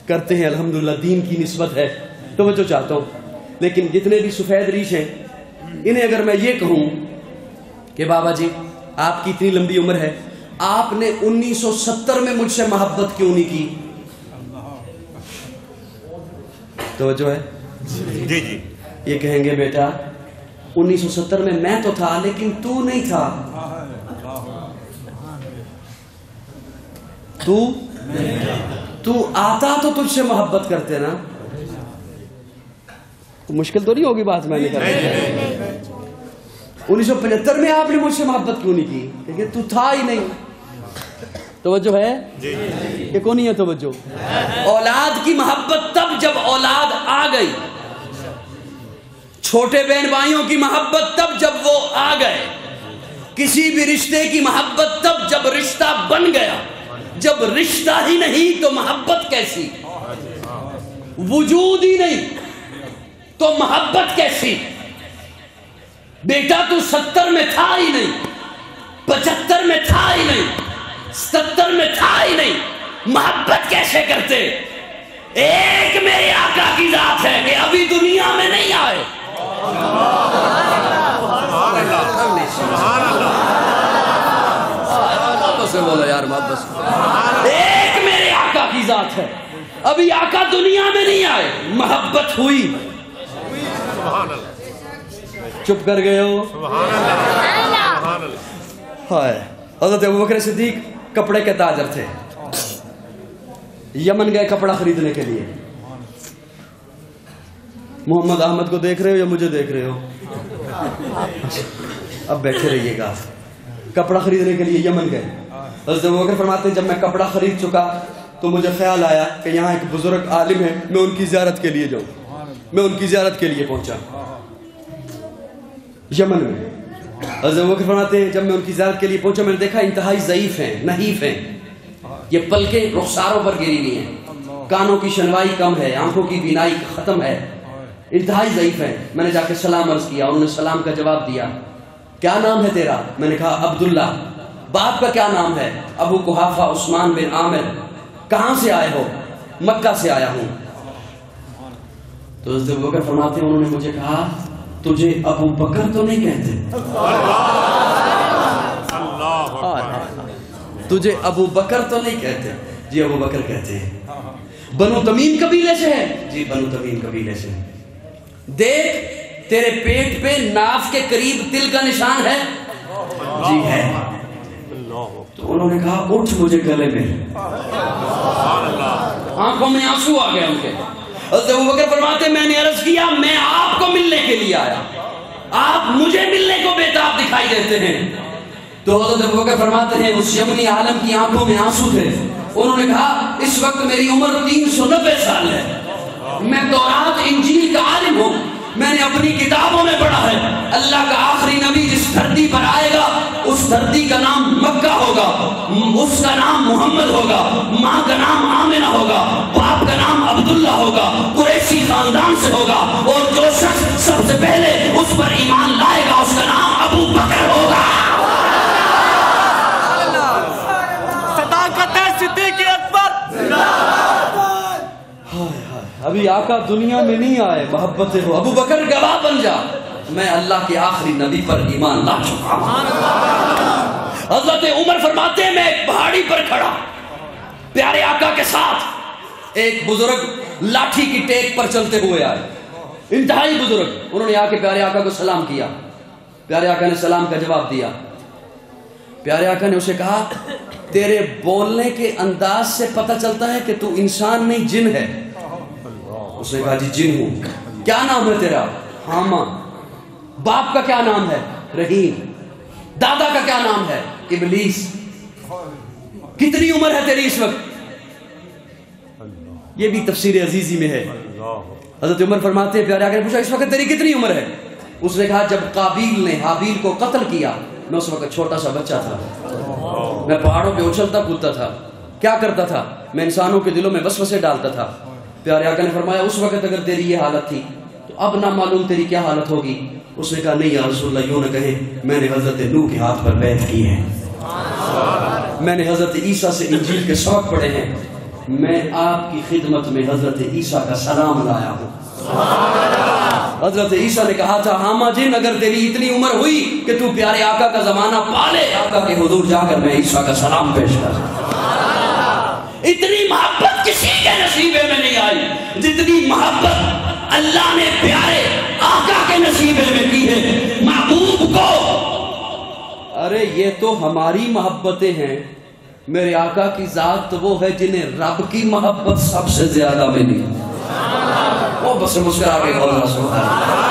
کرتے ہیں. الحمدللہ دین کی نسبت ہے. توجہ چاہتا ہوں. لیکن جتنے بھی سفید ریش ہیں انہیں اگر میں یہ کہوں کہ بابا جی آپ کی اتنی لمبی عمر ہے، آپ نے 1970 میں مجھ سے محبت کیوں نہیں کی؟ توجہ ہے جی جی. یہ کہیں گے بیٹا 1970 میں تو تھا لیکن تو نہیں تھا. تو آتا تو تجھ سے محبت کرتے نا. مشکل تو نہیں ہوگی بات میں نے کہا. 1975 میں آپ نے مجھ سے محبت کیوں نہیں کی؟ کیونکہ تو تھا ہی نہیں. توجہ ہے کہ کون نہیں ہے توجہ؟ اولاد کی محبت تب جب اولاد آ گئی، چھوٹے بہن بھائیوں کی محبت تب جب وہ آ گئے، کسی بھی رشتے کی محبت تب جب رشتہ بن گیا. جب رشتہ ہی نہیں تو محبت کیسی؟ وجود ہی نہیں تو محبت کیسی؟ بیٹا تو 70 میں تھا ہی نہیں، 75 میں تھا ہی نہیں، 77 میں تھا ہی نہیں، محبت کیسے کرتے؟ ایک میرے آقا کی ذات ہے کہ ابھی دنیا میں نہیں آئے. بولو یار محبت. ایک میرے آقا کی ذات ہے، ابھی آقا دنیا میں نہیں آئے، محبت ہوئی. چپ کر گئے ہو. حضرت ابوبکر صدیق کپڑے کے تاجر تھے، یمن گئے کپڑا خریدنے کے لیے. محمد احمد کو دیکھ رہے ہو یا مجھے دیکھ رہے ہو؟ اب بیٹھے رہیے گا. کپڑا خریدنے کے لیے یمن گئے. حضرت ابوبکر فرماتے ہیں جب میں کپڑا خرید چکا تو مجھے خیال آیا کہ یہاں ایک بزرگ عالم ہے، میں ان کی زیارت کے لیے جاؤں. میں ان کی زیارت کے لیے پہنچا یمن میں. حضرت ابوبکر فرماتے ہیں جب میں ان کی زیارت کے لیے پہنچا میں نے دیکھا انتہائی ضعیف ہیں، نحیف ہیں. یہ پلکیں رخساروں پر گری ہوئی ہیں، کانوں کی شنوائی کم ہے، آنکھوں کی بینائی ختم ہے، انتہائی ضعیف ہیں. میں نے جا کے سلام عرض کیا، انہوں نے سلام کا جواب دیا. کیا نام ہے تیرا؟ میں نے کہا عبداللہ. باپ کا کیا نام ہے؟ ابو قحافہ عثمان بن عامر. کہاں سے آئے ہو؟ مکہ سے آیا ہوں. تو حضرت ابوبکر فرماتے ہیں انہوں نے مجھے کہا تجھے ابو بکر تو نہیں کہتے؟ تجھے ابو بکر تو نہیں کہتے؟ جی ابو بکر کہتے ہیں. بنو تمیم قبیلے سے ہے؟ جی بنو تمیم قبیلے سے. دیکھ تیرے پیٹ پہ ناف کے قریب تل کا نشان ہے؟ جی ہے. تو انہوں نے کہا اٹھ مجھے گلے میں. آنکھوں میں آنسو آ گئے ان کے. حضرت ابوبکر فرماتے میں نے عرض کیا میں آپ کو ملنے کے لیے آیا، آپ مجھے ملنے کو بےتاب دکھائی دیتے ہیں. تو حضرت ابوبکر فرماتے ہیں اس یمنی عالم کی آنکھوں میں آنسو تھے. انہوں نے کہا اس وقت میری عمر 390 سال ہے، میں تورات انجیل کا عالم ہوں، میں نے اپنی کتابوں میں پڑھا ہے اللہ کا آخری نبی جس دھرتی پر آئے گا اس دھرتی کا نام مکہ ہوگا، اس کا نام محمد ہوگا، ماں کا نام آمنہ ہوگا، باپ کا نام عبداللہ ہوگا، قریشی خاندان سے ہوگا، اور جو شخص سب سے پہلے اس پر ایمان لائے گا اس کا نام ابو بکر ہوگا. صداقت صدیق اکبر. ابھی آقا دنیا میں نہیں آئے، محبت ہو. ابو بکر گواہ بن جا میں اللہ کے آخری نبی پر ایمان لا چکا ہوں. حضرت عمر فرماتے ہیں میں ایک پہاڑی پر کھڑا پیارے آقا کے ساتھ، ایک بزرگ لاٹھی کی ٹیک پر چلتے ہوئے آئے، انتہائی بزرگ. انہوں نے آ کے پیارے آقا کو سلام کیا. پیارے آقا نے سلام کا جواب دیا. پیارے آقا نے اسے کہا تیرے بولنے کے انداز سے پتہ چلتا ہے کہ تو انسان نہیں جن ہے. اس نے کہا جی جن ہوں. کیا نام ہے تیرا؟ حاما. باپ کا کیا نام ہے؟ رحیم. دادا کا کیا نام ہے؟ ابلیس. کتنی عمر ہے تیری اس وقت؟ یہ بھی تفسیر عزیزی میں ہے. حضرت عمر فرماتے ہیں پیارے آقا نے پوچھا اس وقت تیری کتنی عمر ہے؟ اس نے کہا جب قابیل نے حابیل کو قتل کیا میں اس وقت چھوٹا سا بچہ تھا، میں پہاڑوں پہ اچھلتا کودتا تھا. کیا کرتا تھا؟ میں انسانوں کے دلوں میں وسوسے ڈالتا تھا. پیارے آقا نے فرمایا اس وقت اگر تیری یہ حالت تھی تو اب نہ معلوم تیری کیا حالت ہوگی. اس نے کہا نہیں یا رسول اللہ یوں نہ کہیں، میں نے حضرت نوح کے ہاتھ پر بیعت کی ہے، میں نے حضرت عیسیٰ سے انجیل کے سبق پڑھے ہیں، میں آپ کی خدمت میں حضرت عیسیٰ کا سلام لایا ہوں. حضرت عیسیٰ نے کہا تھا حاما جن اگر تیری اتنی عمر ہوئی کہ تو پیارے آقا کا زمانہ پالے، آقا کے حضور جا کر میں عیسیٰ کا سلام پیش کر. اتنی محبت کسی کے نصیبے میں نہیں آئی جتنی محبت اللہ نے پیارے آقا کے نصیبے میں کی ہے. محبوب کو ارے یہ تو ہماری محبتیں ہیں، میرے آقا کی ذات تو وہ ہے جنہیں رب کی محبت سب سے زیادہ ملی. وہ بس مسکرا کے بولنا سبحان اللہ.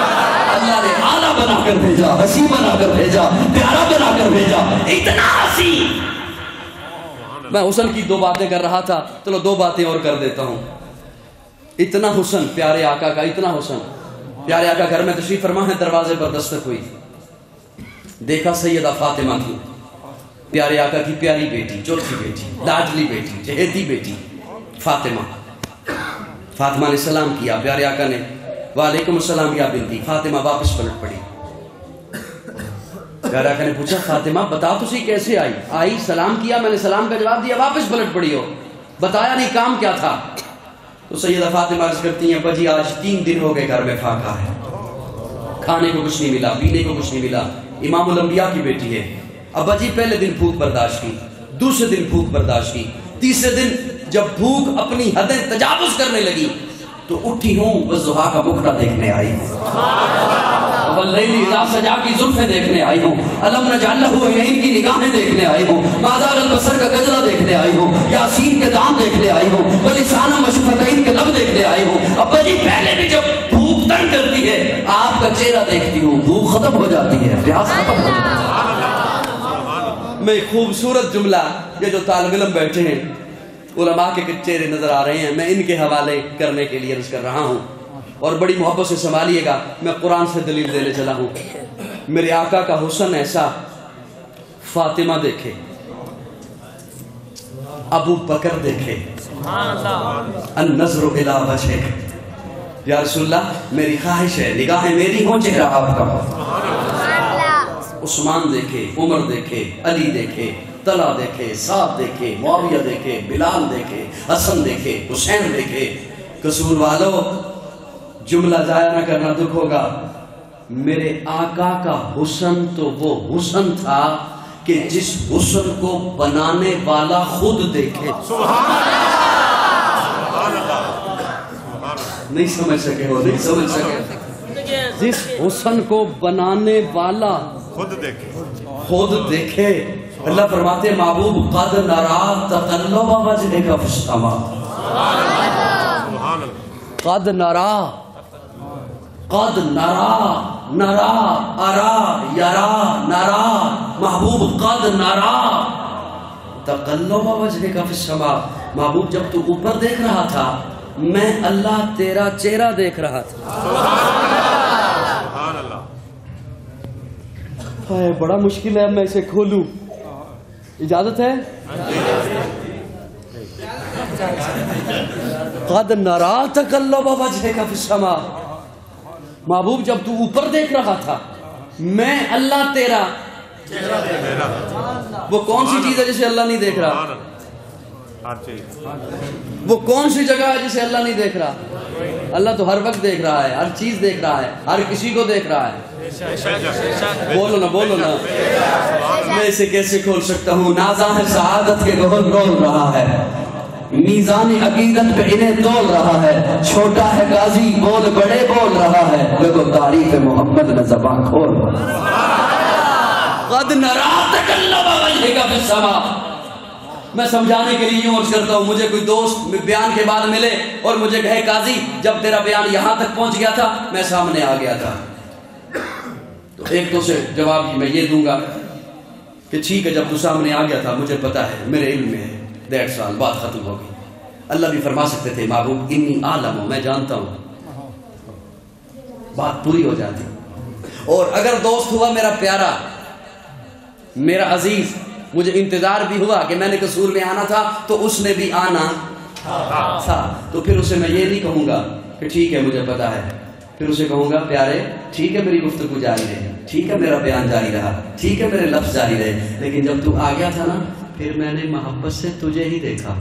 اللہ نے اعلیٰ بنا کر بھیجا، حسین بنا کر بھیجا، پیارا بنا کر بھیجا، اتنا حسین. میں حسن کی 2 باتیں کر رہا تھا، چلو 2 باتیں اور کر دیتا ہوں. اتنا حسن پیارے آقا کا، اتنا حسن. پیارے آقا گھر میں تشریف فرما ہے، دروازے پر دستک ہوئی، دیکھا سیدہ فاطمہ تھی، پیارے آقا کی پیاری بیٹی، چوتھی بیٹی، لاڈلی بیٹی، چہیتی بیٹی فاطمہ. فاطمہ نے سلام کیا، پیارے آقا نے وعلیکم السلام یا بنتی. فاطمہ واپس پلٹ پڑی. پیارے آقا نے پوچھا فاطمہ بتا تسی کیسے آئی؟ سلام کیا، میں نے سلام کا جواب دیا، واپس پلٹ پڑی ہو، بتایا نہیں کام کیا تھا؟ تو سیدہ فاطمہ عرض کرتی ہیں بجی آج 3 دن ہو گئے گھر میں فاقہ ہے، کھانے کو کچھ نہیں ملا، پینے کو کچھ نہیں ملا. امام الانبیاء کی بیٹی ہے. ابا جی پہلے دن بھوک برداشت کی، دوسرے دن بھوک برداشت کی، تیسرے دن جب بھوک اپنی حدیں تجاوز کرنے لگی تو اٹھی ہوں والضحیٰ کا مکھڑا دیکھنے آئی ہوں، واللیل اذا سجا کی زلفیں دیکھنے آئی ہوں، الم نجعل لہ عینین کی نگاہیں دیکھنے آئی ہوں، ما زاغ البصر کا گجرا دیکھنے آئی ہوں، یاسین کے دام دیکھنے آئی ہوں، ولسانا وشفتین کے لب دیکھنے آئی ہوں. ابا جی پہلے بھی جب بھوک تنگ کرتی ہے آپ کا چہرہ دیکھتی ہوں، بھوک ختم ہو جاتی ہے، پیاس ختم ہو جاتی ہے. میں ایک خوبصورت جملہ، یہ جو طالب علم بیٹھے ہیں علماء کے چہرے نظر آ رہے ہیں، میں ان کے حوالے کرنے کے لیے عرض کر رہا ہوں اور بڑی محبت سے سنبھالیے گا. میں قرآن سے دلیل دینے چلا ہوں. میرے آقا کا حسن ایسا، فاطمہ دیکھے، ابو بکر دیکھے، النظر الی وجہک، یا رسول اللہ میری خواہش ہے نگاہیں میری ہوں چہرہ آپ کا. عثمان دیکھے، عمر دیکھے، علی دیکھے، طلحہ دیکھے، سعد دیکھے، معاویہ دیکھے، بلال دیکھے، حسن دیکھے، حسین دیکھے. قصور والو جملہ ضائع نہ کرنا، دکھ ہوگا. میرے آقا کا حسن تو وہ حسن تھا کہ جس حسن کو بنانے والا خود دیکھے. نہیں سمجھ سکے ہو، نہیں سمجھ سکے. جس حسن کو بنانے والا خود دیکھے. اللہ فرماتے ہیں محبوب قد نرا تقلب وجهك في السماء، قد نرا، قد نرا، نرا، ارا، یرا، نرا، محبوب قد نرا تقلب وجهك في السماء. محبوب جب تو اوپر دیکھ رہا تھا میں اللہ تیرا چہرہ دیکھ رہا تھا. بڑا مشکل ہے، میں اسے کھولوں، اجازت ہے؟ قد نرا تقلب وجهك في السماء. محبوب جب تو اوپر دیکھ رہا تھا میں اللہ تیرا. وہ کون سی چیز ہے جسے اللہ نہیں دیکھ رہا؟ وہ کون سی جگہ ہے جسے اللہ نہیں دیکھ رہا؟ اللہ تو ہر وقت دیکھ رہا ہے، ہر چیز دیکھ رہا ہے، ہر کسی کو دیکھ رہا ہے. بولو نا، بولو نا. میں اسے کیسے کھول سکتا ہوں؟ نازاں ہے سعادت کے گول رول رہا ہے، میزان عقیدت پہ انہیں تول رہا ہے، چھوٹا ہے غازی بول بڑے بول رہا ہے، لوگوں تعریف محمد میں زبان کھول. قد نرا تقلب وجهك في السماء. میں سمجھانے کے لیے یوں عرض کرتا ہوں، مجھے کوئی دوست بیان کے بعد ملے اور مجھے کہے قاضی جب تیرا بیان یہاں تک پہنچ گیا تھا میں سامنے آ گیا تھا، تو ایک تو سے جواب میں یہ دوں گا کہ ٹھیک ہے جب تو سامنے آ گیا تھا مجھے پتا ہے، میرے علم میں ہے، دیٹس آل، بات ختم ہو گئی. اللہ بھی فرما سکتے تھے محبوب انی عالم ہوں، میں جانتا ہوں، بات پوری ہو جاتی. اور اگر دوست ہوا میرا پیارا، میرا عزیز، مجھے انتظار بھی ہوا کہ میں نے قصور میں آنا تھا تو اس نے بھی آنا تھا، تو پھر اسے میں یہ نہیں کہوں گا کہ ٹھیک ہے مجھے پتا ہے، پھر اسے کہوں گا پیارے ٹھیک ہے میری گفتگو جاری رہی، ٹھیک ہے میرا بیان جاری رہا، ٹھیک ہے میرے لفظ جاری رہے، لیکن جب تو آ گیا تھا نا پھر میں نے محبت سے تجھے ہی دیکھا.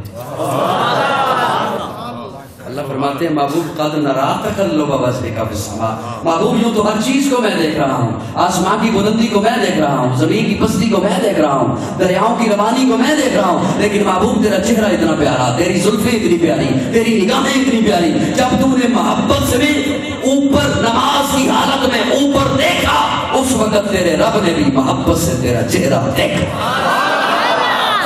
اللہ فرماتے ہیں محبوب قد نرا تقلب وجهك في السماء. محبوب یوں تو ہر چیز کو میں دیکھ رہا ہوں، آسمان کی بلندی کو میں دیکھ رہا ہوں، زمین کی پستی کو میں دیکھ رہا ہوں، دریاؤں کی روانی کو میں دیکھ رہا ہوں، لیکن محبوب تیرا چہرہ اتنا پیارا، تیری زلفیں اتنی پیاری، تیری نگاہیں اتنی پیاری. جب تو نے محبت سے بھی اوپر نماز کی حالت میں اوپر دیکھا اس وقت تیرے رب نے بھی محبت سے تیرا چہرہ دیکھا.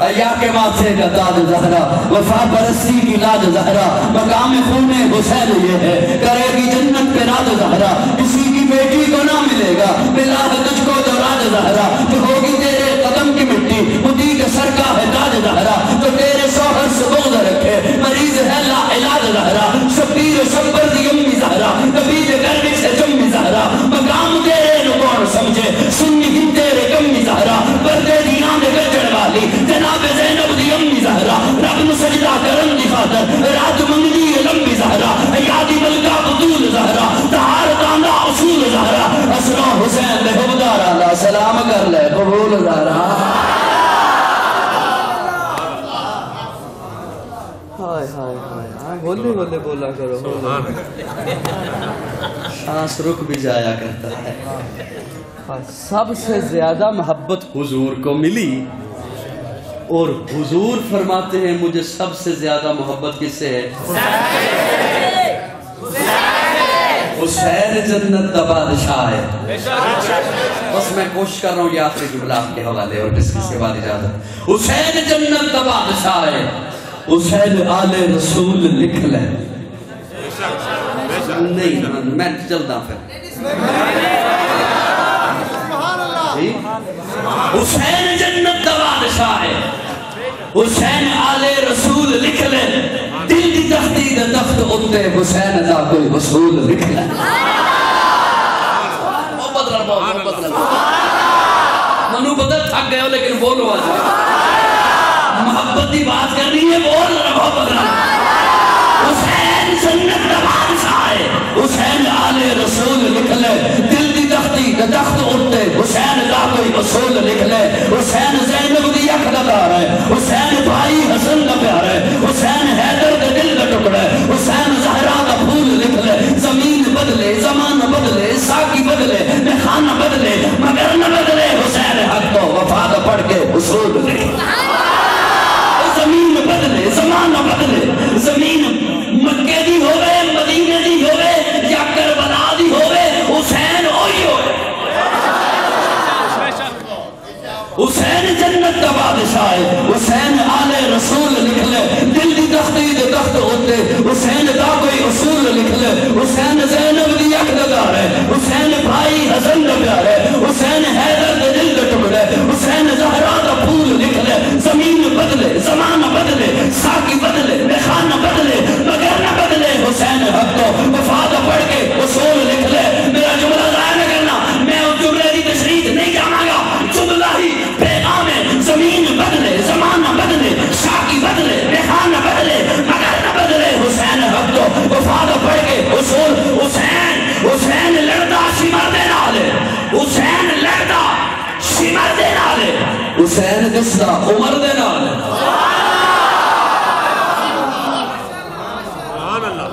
حیا کے ماتھے کا تاج زہرا، وفا پرستی کی لاج زہرا، مقام خون حسین یہ ہے، کرے گی جنت پہ راج زہرا، کسی کی بیٹی کو نہ ملے گا ملا ہے تجھ کو جو راج زہرا، جو ہوگی تیرے قدم کی مٹی مدی کے سر کا ہے تاج زہرا، جو تیرے شوہر سے بغض رکھے مریض ہے لا علاج زہرا، شبیر شبر دی امی زہرا، کبھی دے گرمی سے جمی زہرا، مقام تیرے نو کون سمجھے سنی ہی تیرے کمی زہرا، پردے دی آنکھ گجڑ والی جناب زینب دی امی زہرا، رب نو سجدہ کرن دی خاطر رات منگلی لمبی زہرا، یادی ملکہ بطول زہرا، طہارت آندہ اصول زہرا، اسرا حسین دے حبدار اللہ سلام کر لے قبول زہرا۔ ہائے ہائے ہائے بولے بولے بولا کرو، سانس رک بھی جایا کرتا ہے۔ سب سے زیادہ محبت حضور کو ملی، اور حضور فرماتے ہیں مجھے سب سے زیادہ محبت کس سے ہے؟ حسین جنت کا بادشاہ ہے۔ بس میں کوشش کر رہا ہوں یہ آخری جملہ آپ کے حوالے اور ڈسکس کے بعد اجازت۔ حسین جنت کا بادشاہ ہے، حسین آل رسول لکھ لے۔ نہیں میں چلتا پھر۔ حسین جنت کا بادشاہ ہے، حسین آل رسول لکھ لے، دل دی تختی دے تخت اتے حسین دا کوئی رسول لکھ لے۔ منو بدل تھک گئے ہو لیکن بولو آج محبت دی بات کرنی ہے، بول رہا بدل۔ حسین جنت کا بادشاہ ہے، حسین آل رسول لکھ لے، دل دی تختی دے تخت اتے حسین دا کوئی رسول لکھ لے۔ حسین زینب دی اکھ دا دار ہے، حسین بھائی حسن دا پیار ہے، حسین حیدر دے دل دا ٹکڑا ہے، حسین زہرا دا پھول لکھ لے۔ زمین بدلے زمان بدلے ساکی بدلے میخانہ بدلے مگر نہ بدلے حسین حق تو وفا دا پڑھ کے اصول لکھ لے۔ زمین بدلے زمانہ بدلے، زمین مکے دی ہوئے مدینے دی ہوئے یا کربلا دی ہوئے حسین ہوئی ہوئے۔ حسین جنت کا بادشاہ ہے، حسین آل رسول لکھ لے، دل دی تختی دے تخت ہوتے حسین دا کوئی اصول لکھ لے۔ حسین زینب دی اقتدار ہے، حسین بھائی حسن دا پیار ہے، حسین حیدر دے دل دے ٹکڑے، حسین زہرا دا پھول لکھ لے۔ زمین بدلے زمانہ بدلے ساکی بدلے میخانہ بدلے مگر نہ بدلے حسین حق تو وفا دا پڑھ کے اصول لکھ لے۔ میرا جملہ ضائع نہ کرنا، میں اس جملے کی تشریح نہیں جانا گا، جملہ ہی پیغام ہے۔ زمین بدلے زمانہ بدلے ساکی بدلے میخانہ بدلے مگر نہ بدلے حسین حق تو وفا دا پڑھ کے اصول۔ حسین لڑدا سمر دے نالے، حسین لڑدا سمر دے نالے، حسین دستا عمر دے نالے۔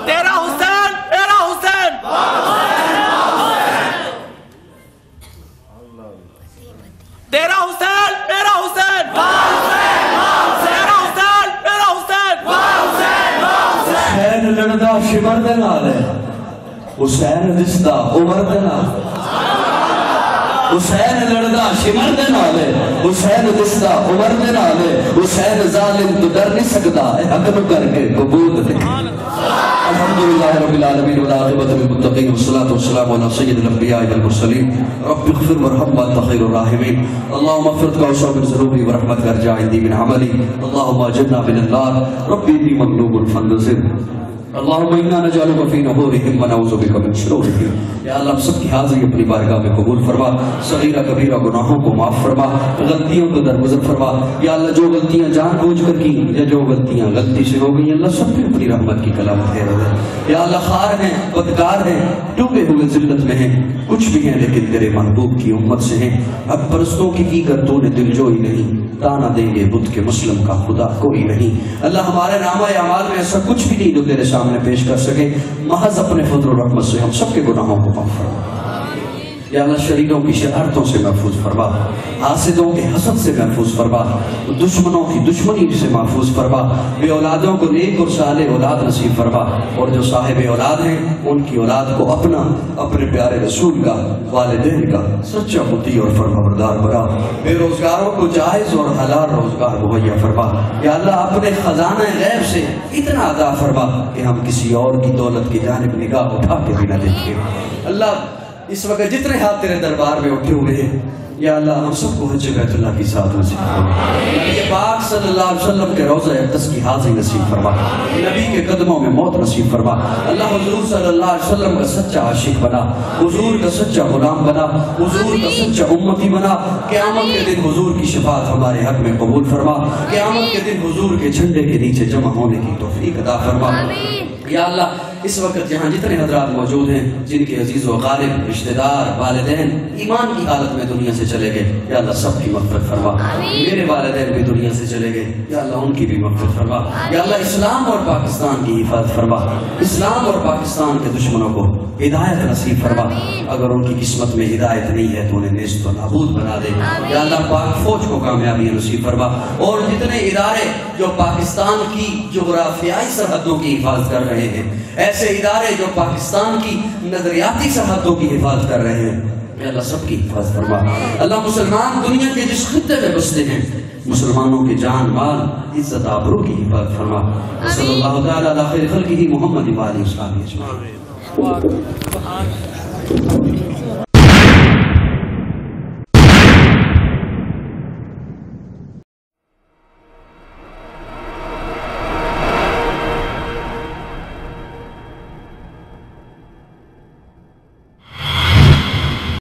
تیرا حسین میرا حسین، تیرا حسین میرا حسین، تیرا حسین میرا حسین۔ حسین لڑدا سمر دے نالے، حسین دستا عمر دے نالے۔ حسین لڑدا شمر دے نالے، حسین دستا عمر دے نالے، حسین ظالم تو ڈر نہیں سکتا اے حق نو کر کے قبول دے۔ الحمدللہ رب العالمین والعاقبۃ للمتقین والصلاۃ والسلام علی سید الانبیاء والمرسلین رب اغفر وارحم وانت خیر الراحمین اللهم اغفر واشف من ذنوبی ورحمتک ارجع عندی من عملی اللهم اجرنا من النار رب انی مغلوب فانتصر اللہم انا نجعلک فی نحورہم ونعوذ بک من شرورہم۔ یا اللہ سب کی حاضری اپنی بارگاہ میں قبول فرما، صغیرہ کبیرہ گناہوں کو معاف فرما، غلطیوں کو درگزر فرما۔ یا اللہ جو غلطیاں جان بوجھ کر کی یا جو غلطیاں غلطی سے ہو گئی اللہ سب پہ اپنی رحمت کی کلام پھیر دے۔ یا اللہ خار ہیں بدکار ہیں ڈوبے ہوئے ذلت میں ہیں، کچھ بھی ہیں لیکن تیرے محبوب کی امت سے ہیں۔ اب پرستوں کی کر تو نے دل جوئی نہیں، تانا دیں گے بت کے مسلم کا خدا کوئی نہیں۔ اللہ ہمارے نامہ اعمال میں ایسا کچھ بھی نہیں جو تیرے سامنے پیش کر سکے، محض اپنے فضل و رحمت سے ہم سب کے گناہوں کو معاف فرما۔ یا اللہ شریروں کی شرارتوں سے محفوظ فرما، حاسدوں کے حسد سے محفوظ فرما، دشمنوں کی دشمنی سے محفوظ فرما، بے اولادوں کو نیک اور صالح اولاد نصیب فرما، اور جو صاحب اولاد ہیں ان کی اولاد کو اپنے پیارے رسول کا، والدین کا سچا مطیع اور فرمانبردار بنا، بے روزگاروں کو جائز اور حلال روزگار مہیا فرما، یا اللہ اپنے خزانہ غیب سے اتنا عطا فرما کہ ہم کسی اور کی دولت کی جانب نگاہ اٹھا کے بھی نہ دیکھیں۔ اللہ اس وقت جتنے ہاتھ تیرے دربار میں اٹھے ہوئے ہیں یا اللہ ہم سب کو حج بیت اللہ کی ساتھ نصیب فرما، نبی پاک صلی اللہ علیہ وسلم کے روضہ اقدس کی حاضری نصیب فرما، نبی کے قدموں میں موت نصیب فرما، اللہ حضور صلی اللہ علیہ وسلم کا سچا عاشق بنا، حضور کا سچا غلام بنا، حضور کا سچا امتی بنا، قیامت کے دن حضور کی شفاعت ہمارے حق میں قبول فرما، قیامت کے دن حضور کے جھنڈے کے نیچے جمع ہونے کی توفیق عطا فرما۔ یا اللہ اس وقت جہاں جتنے حضرات موجود ہیں جن کے عزیز و غالب رشتہ دار والدین ایمان کی حالت میں دنیا سے چلے گئے، یا اللہ سب کی مغفرت فرما، میرے والدین بھی دنیا سے چلے گئے، یا اللہ ان کی بھی مغفرت فرما، یا اللہ اسلام اور پاکستان کی حفاظت فرما، اسلام اور پاکستان کے دشمنوں کو ہدایت نصیب فرما، اگر ان کی قسمت میں ہدایت نہیں ہے تو انہیں نیست و نابود بنا دے، یا اللہ پاک فوج کو کامیابی نصیب فرما، اور جتنے ادارے جو پاکستان کی جغرافیائی سرحدوں کی حفاظت کر رہے ہیں، ایسے ادارے جو پاکستان کی نظریاتی سرحدوں کی حفاظت کر رہے ہیں، یا اللہ سب کی حفاظت فرما۔ اللہ مسلمان دنیا کے جس خطے میں بستے ہیں مسلمانوں کے جان مال عزت آبرو کی حفاظت فرما۔ صلی اللہ تعالی علی خیر خلقہ محمد و آلہ وصحبہ اجمعین۔